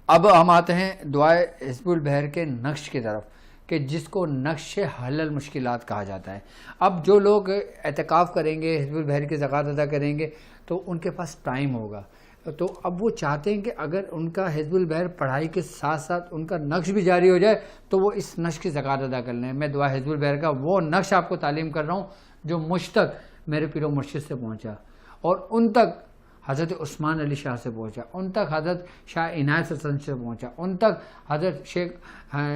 अब हम आते हैं दुआए हिज़्बुल बहर के नक्श की तरफ, कि जिसको नक्श हलल मुश्किलात कहा जाता है। अब जो लोग एतकाफ़ करेंगे, हिज़्बुल बहर की ज़कात अदा करेंगे, तो उनके पास टाइम होगा। तो अब वो चाहते हैं कि अगर उनका हिज़्बुल बहर पढ़ाई के साथ साथ उनका नक्श भी जारी हो जाए तो वो इस नक्श की ज़कात अदा कर लें। मैं दुआ हिज़्बुल बहर का वो नक्श आपको तालीम कर रहा हूँ जो मुझ तक मेरे पीरो मुर्शिद से पहुँचा, और उन तक हज़रत उस्मान अली शाह से पहुँचा, उन तक हज़रत शाह इनायत हसन से पहुँचा, उन तक हज़रत शेख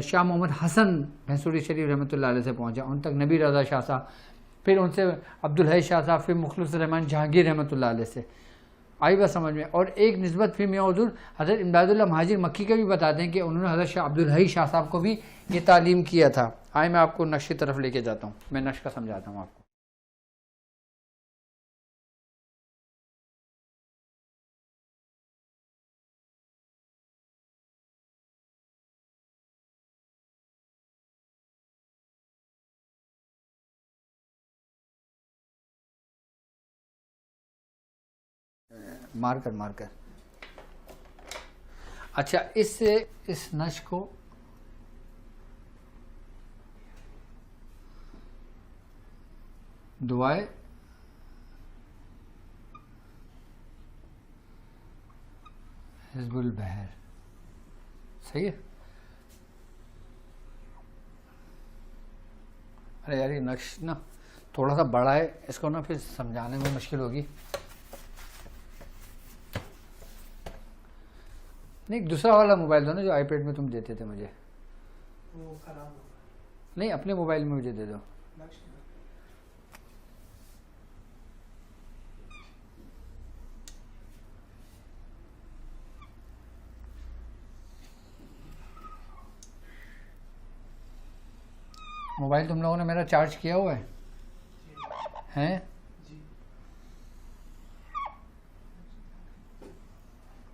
शाह मोहम्मद हसन भैंसूरी शरीफ रहमतुल्लाह अलैह से पहुँचा, उन तक नबी रज़ा शाह साहब, फिर उनसे अब्दुल हई शाह साहब, फिर मुखलिस रहमान जहांगीर रहमतुल्लाह अलैह से। आई बात समझ में। और एक निस्बत फिर मियाँ हुज़ूर हज़रत इमदादुल्लाह महाजिर मक्की का भी बताते हैं कि उन्होंने हज़रत शाह अब्दुल हई शाह साहब को भी ये तालीम किया था। आए मैं आपको नक्श की तरफ लेके जाता हूँ, मैं नक्श का समझाता हूँ आपको। मारकर मारकर अच्छा, इस नक्श को दुआए हिज़्बुल बहर, सही है। अरे यार ये नक्श ना थोड़ा सा बड़ा है, इसको ना फिर समझाने में मुश्किल होगी। नहीं, दूसरा वाला मोबाइल दो ना जो आईपैड में तुम देते थे मुझे, वो खराब हो गया। नहीं अपने मोबाइल में मुझे दे दो। मोबाइल तुम लोगों ने मेरा चार्ज किया हुआ है हैं?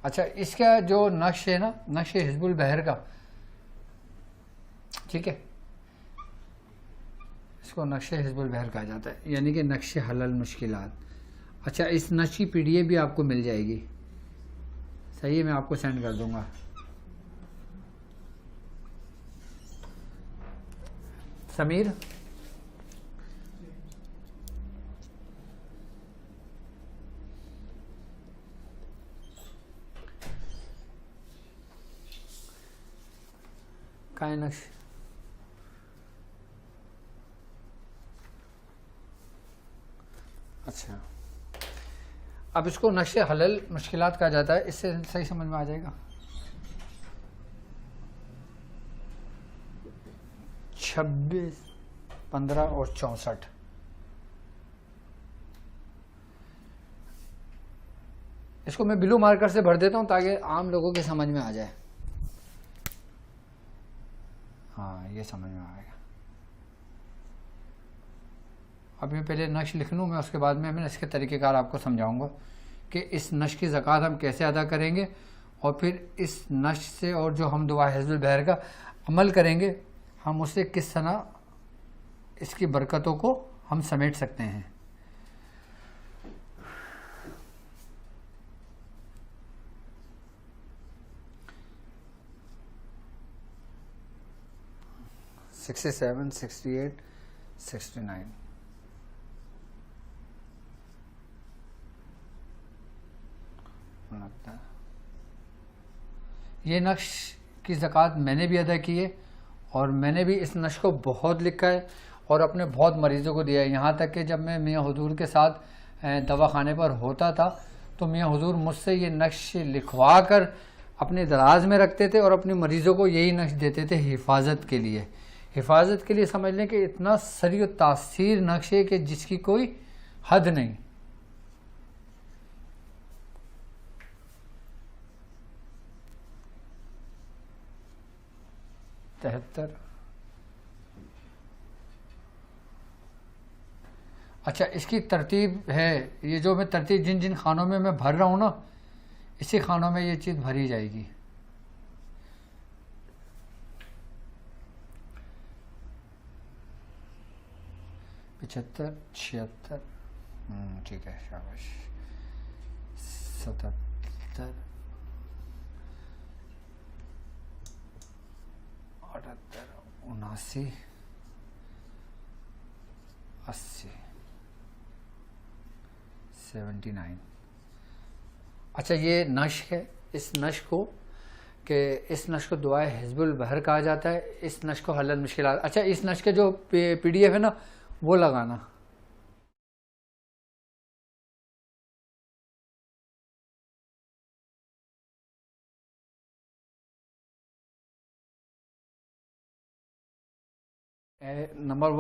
अच्छा, इसका जो नक्श है ना, नक्श हिज़्बुल बहर का, ठीक है, इसको नक्श हिज़्बुल बहर कहा जाता है, यानी कि नक्श हलल मुश्किलात। अच्छा, इस नक्श की पीडीएफ भी आपको मिल जाएगी, सही है, मैं आपको सेंड कर दूंगा। समीर, कहाँ है नक्श? अच्छा, अब इसको नक्श हलल मुश्किलात कहा जाता है, इससे सही समझ में आ जाएगा। 26, 15 और 64, इसको मैं ब्लू मार्कर से भर देता हूँ ताकि आम लोगों के समझ में आ जाए। हाँ, ये समझ में आएगा। अब मैं पहले नक्श लिख लूँ, मैं उसके बाद में मैं इसके तरीक़ेकार आपको समझाऊंगा कि इस नक्श की ज़कात हम कैसे अदा करेंगे, और फिर इस नक्श से और जो हम दुआ हिज़्बुल बहर का अमल करेंगे, हम उससे किस तरह इसकी बरकतों को हम समेट सकते हैं। सिक्सटी 68, 69 लगता है। ये नक्श की ज़कात मैंने भी अदा की है, और मैंने भी इस नक्श को बहुत लिखा है और अपने बहुत मरीज़ों को दिया है। यहाँ तक कि जब मैं मियाँ हुज़ूर के साथ दवाखाने पर होता था तो मियाँ हुज़ूर मुझसे ये नक्श लिखवा कर अपने दराज में रखते थे और अपने मरीज़ों को यही नक्श देते थे हिफाजत के लिए। हिफाजत के लिए समझ लें कि इतना सरी और तासीर नक्श है कि जिसकी कोई हद नहीं। तिहत्तर। अच्छा, इसकी तरतीब है, ये जो मैं तरतीब जिन जिन खानों में मैं भर रहा हूँ ना, इसी खानों में ये चीज़ भरी जाएगी। पचहत्तर, 76, ठीक है, शाबाश। 77, 78 79 80 79। अच्छा, ये नश्क है। इस नश्क को इस नश्क को दुआए हिज़्बुल बहर कहा जाता है। इस नश्क को हल्ल मुश्किलात। अच्छा, इस नश्क के जो PDF है ना, वो लगाना। नंबर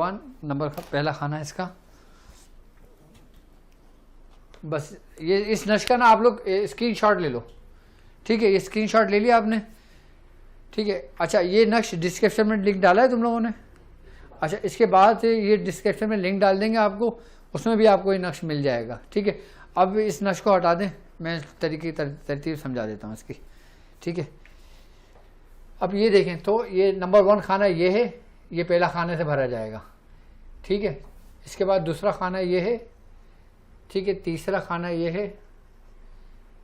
1 पहला खाना इसका। बस ये इस नश्क का ना आप लोग स्क्रीनशॉट ले लो, ठीक है। ये स्क्रीनशॉट ले लिया आपने, ठीक है। अच्छा, ये नक्श डिस्क्रिप्शन में लिंक डाला है तुम लोगों ने। अच्छा, इसके बाद ये डिस्क्रिप्शन में लिंक डाल देंगे आपको, उसमें भी आपको ये नक्श मिल जाएगा, ठीक है। अब इस नक्श को हटा दें, मैं तरतीब समझा देता हूँ इसकी, ठीक है। अब ये देखें तो ये नंबर 1 खाना ये है, ये पहला खाने से भरा जाएगा, ठीक है। इसके बाद दूसरा खाना ये है, ठीक है। तीसरा खाना ये है,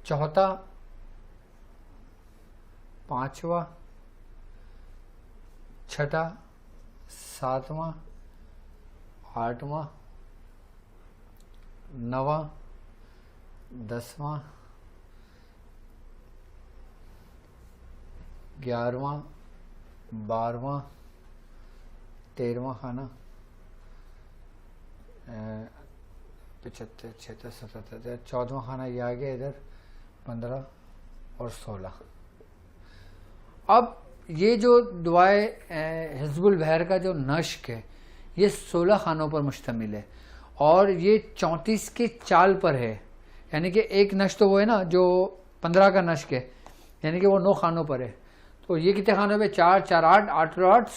चौथा, पांचवा, छठा, सातवां, आठवां, नवा, 10वां, 11वां, 12वां, 13वां खाना, 75 76 77 14वां खाना ये आ गया इधर, 15 और 16। अब ये जो दुआए हिज़्बुल बहर का जो नश्क है, ये 16 खानों पर मुश्तमिल है और ये 34 के चाल पर है। यानी कि एक नश्क तो वो है ना जो 15 का नश्क है, यानी कि वो 9 खानों पर है। तो ये कितने खानों पे? 4 4 8 8 8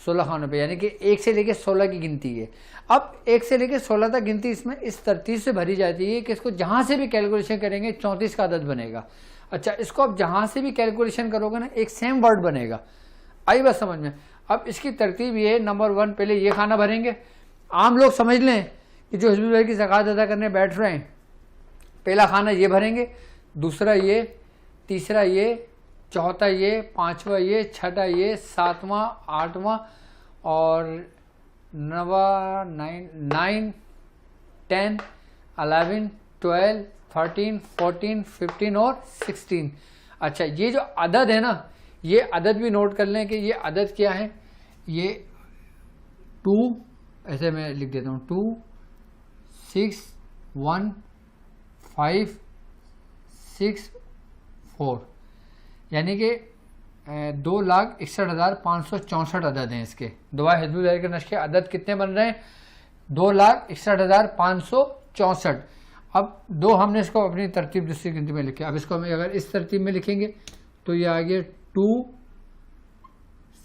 16 खानों पे, यानी कि 1 से लेकर 16 की गिनती है। अब 1 से लेकर 16 तक गिनती इसमें इस तरतीब से भरी जाती है कि इसको जहाँ से भी कैलकुलेशन करेंगे 34 का अदद बनेगा। अच्छा, इसको अब जहाँ से भी कैलकुलेशन करोगे ना, एक सेम वर्ड बनेगा। आई बात समझ में? अब इसकी तरतीब ये, नंबर 1 पहले ये खाना भरेंगे। आम लोग समझ लें कि जो हिज़्बुल बहर की ज़कात अदा करने बैठ रहे हैं, पहला खाना ये भरेंगे, दूसरा ये, तीसरा ये, चौथा ये, पांचवा ये, छठा ये, सातवां, आठवां और 9 10 11 12 13 14 15 और 16। अच्छा, ये जो अदद है ना, ये अदद भी नोट कर लें कि ये अदद क्या है। ये 2, ऐसे मैं लिख देता हूँ, 2 6 1 5 6 4, यानी कि 2,61,564 अदद हैं इसके। दुआ हिज़्बुल बहर के नश्क के अदद कितने बन रहे हैं? 2,61,564। अब 2 हमने इसको अपनी तरतीब दूसरी गिनती में लिखे। अब इसको हम अगर इस तरतीब में लिखेंगे तो ये आ गया 2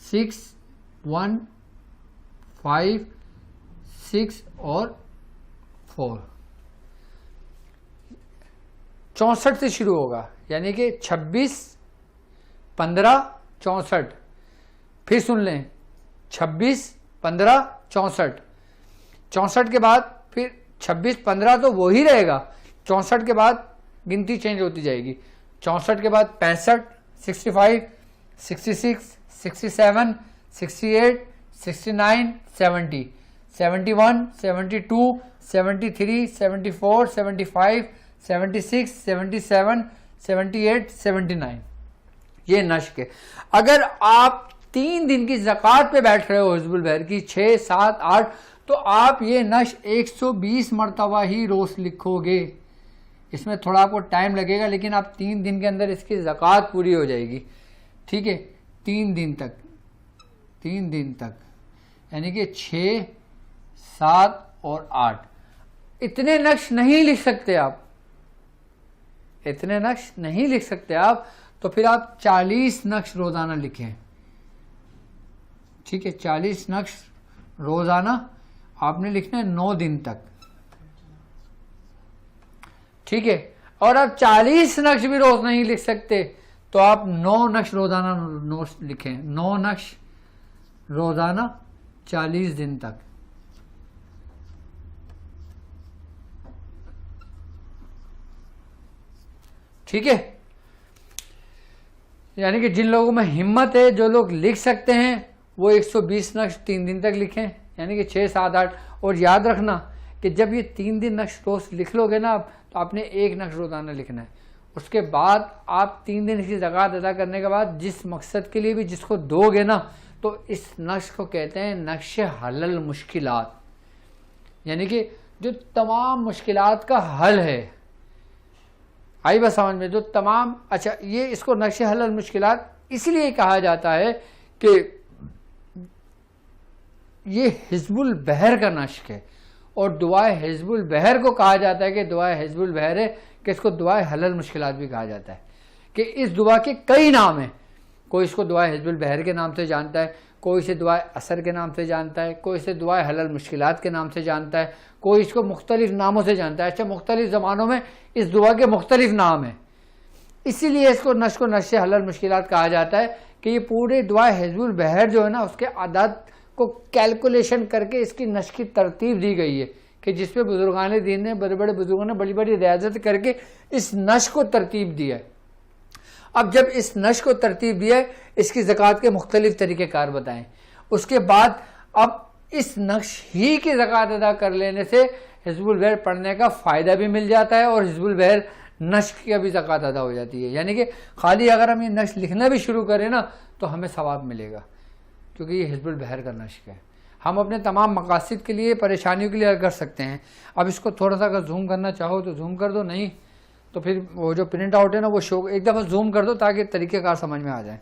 6 1 5 6 और 4। 64 से शुरू होगा, यानी कि 26 15 64। फिर सुन लें, 26 15 64। 64 के बाद फिर 26 15 तो वो ही रहेगा, 64 के बाद गिनती चेंज होती जाएगी। 64 के बाद 65 65 66 67 68 69 70 71 72 73 74 75 76 77 78 79। ये नश्क है। अगर आप 3 दिन की ज़कात पे बैठ रहे हो हिज़्बुल बहर की, 6 7 8, तो आप ये नश्क 120 मरतबा ही रोज़ लिखोगे। इसमें थोड़ा आपको टाइम लगेगा, लेकिन आप 3 दिन के अंदर इसकी ज़कात पूरी हो जाएगी, ठीक है। 3 दिन तक यानी कि 6 7 और 8। इतने नक्श नहीं लिख सकते आप, इतने नक्श नहीं लिख सकते आप, तो फिर आप 40 नक्श रोज़ाना लिखें, ठीक है। 40 नक्श रोज़ाना आपने लिखना है 9 दिन तक, ठीक है। और आप 40 नक्श भी रोज़ नहीं लिख सकते तो आप 9 नक्श रोज़ाना नोट्स लिखें, 9 नक्श रोज़ाना 40 दिन तक, ठीक है। यानी कि जिन लोगों में हिम्मत है, जो लोग लिख सकते हैं, वो 120 नक्श 3 दिन तक लिखें, यानी कि 6, 7, 8। और याद रखना कि जब ये 3 दिन नक्श रोज लिख लोगे ना आप, तो आपने 1 नक्श रोजाना लिखना है। उसके बाद आप 3 दिन की ज़कात अदा करने के बाद जिस मकसद के लिए भी जिसको दोगे ना, तो इस नक्श को कहते हैं नक्श हलल मुश्किलात, यानी कि जो तमाम मुश्किलात का हल है। आई बात समझ में? जो तमाम, अच्छा, ये इसको नक्श हलल मुश्किलात इसलिए कहा जाता है कि ये हिज़्बुल बहर का नश्क है, और दुआए हिज़्बुल बहर को कहा जाता है कि दुआए हिज़्बुल बहर है, कि इसको दुआए हलल मुश्किलात भी कहा जाता है। कि इस दुआ के कई नाम हैं, कोई इसको दुआए हिज़्बुल बहर के नाम से जानता है, कोई इसे दुआए असर के नाम से जानता है, कोई इसे दुआए हलल मुश्किलात के नाम से जानता है, कोई इसको मुख्तलिफ नामों से जानता है। अच्छा, मुख्तलिफ ज़मानों में इस दुआ के मुख्तलिफ नाम हैं, इसीलिए इसको नश्श हलल मुश्किलात कहा जाता है कि ये पूरे दुआ हिज़्बुल बहर जो है ना, उसके आदात को कैलकुलेशन करके इसकी नश्श की तरतीब दी गई है, कि जिसपे बुजुर्गान दीन ने, बड़े बड़े बुजुर्गों ने बड़ी बड़ी रियाजत करके इस नश्श को तरतीब दिया है। अब जब इस नश्श को तरतीब दिया है, इसकी ज़कात के मुख्तलिफ तरीक़ेकार बताएं। उसके बाद अब इस नक्श ही की ज़कात अदा कर लेने से हिज़्बुल बहर पढ़ने का फ़ायदा भी मिल जाता है, और हिज़्बुल बहर नश्श की भी ज़कात अदा हो जाती है। यानी कि खाली अगर हम ये नश्श लिखना भी शुरू करें ना, तो हमें सवाब मिलेगा, क्योंकि ये हिज़्बुल बहर का नश्क है। हम अपने तमाम मकासद के लिए, परेशानियों के लिए कर सकते हैं। अब इसको थोड़ा सा अगर जूम करना चाहो तो जूम कर दो, नहीं तो फिर वो जो प्रिंट आउट है ना, वो शो एक दफ़ा जूम कर दो ताकि तरीक़ेकार समझ में आ जाए।